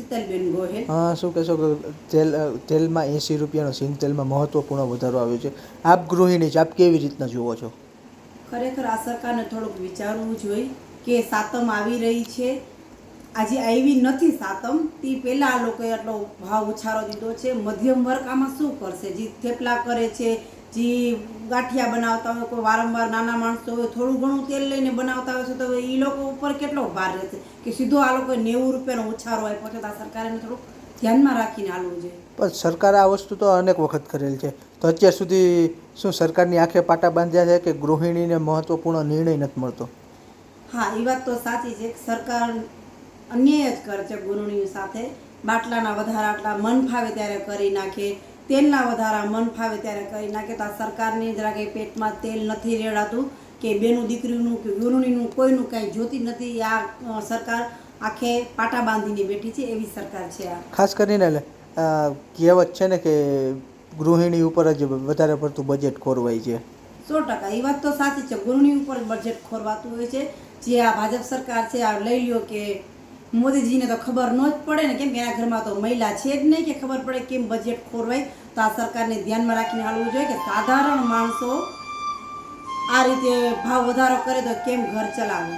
શીતલબેન ગોહેલ। હા, શું કહેશો કે તેલમાં 80 રૂપિયાનો સિંગ તેલમાં મહત્વપૂર્ણ વધારો આવ્યો છે, આપ ગૃહિણી છે, આપ કેવી રીતના જુઓ છો? ખરેખર આ સરકારને થોડુંક વિચારવું જોઈએ કે સાતમ આવી રહી છે, આજે આવી નથી સાતમ, તે પહેલાં આ લોકોએ આટલો ભાવ ઉછાળો દીધો છે। મધ્યમ વર્ગ આમાં શું કરશે? જે થેપલા કરે છે, જે ગાંઠિયા બનાવતા હોય, કોઈ વારંવાર નાના માણસો હોય થોડું ઘણું તેલ લઈને બનાવતા હોય છે, તો એ લોકો ઉપર કેટલો ભાર રહેશે કે સીધો આ લોકોએ 90 રૂપિયાનો ઉછાળો આપ્યો છે। તો આ સરકારે થોડુંક ધ્યાનમાં રાખીને હાલવું જોઈએ। પણ સરકારે આ વસ્તુ તો અનેક વખત કરેલ છે, તો અત્યાર સુધી શું સરકારની આંખે પાટા બાંધ્યા છે કે ગૃહિણીને મહત્વપૂર્ણ નિર્ણય નથી મળતો? હા, એ વાત તો સાચી છે કે સરકાર અન્યાય જ કરે છે ગૃહિણીઓ સાથે। બાટલાના વધારા આટલા મન ફાવે ત્યારે કરી નાખે, તેલના વધારા મન ફાવે ત્યારે કરી નાખે। તો આ સરકારની જરાક પેટમાં તેલ નથી રેડાતું કે બેનું દીકરીનું કે ગૃહિણીનું કોઈનું કાંઈ જોતી નથી। આ સરકાર આખે પાટા બાંધીને બેઠી છે, એવી સરકાર છે આ। ખાસ કરીને કહેવત છે ને કે ગૃહિણી ઉપર જ વધારે પડતું બજેટ ખોરવાય છે। 100% એ વાત તો સાચી છે, ગૃહિણી ઉપર બજેટ ખોરવાતું હોય છે। જે આ ભાજપ સરકાર છે, આ લઈ લ્યો કે મોદીજીને તો ખબર ન જ પડે ને, કેમ કે એના ઘરમાં તો મહિલા છે જ નહીં કે ખબર પડે કેમ બજેટ ખોરવાય। તો આ સરકારને ધ્યાનમાં રાખીને હાલવું જોઈએ કે સાધારણ માણસો આ રીતે ભાવ વધારો કરે તો કેમ ઘર ચલાવે।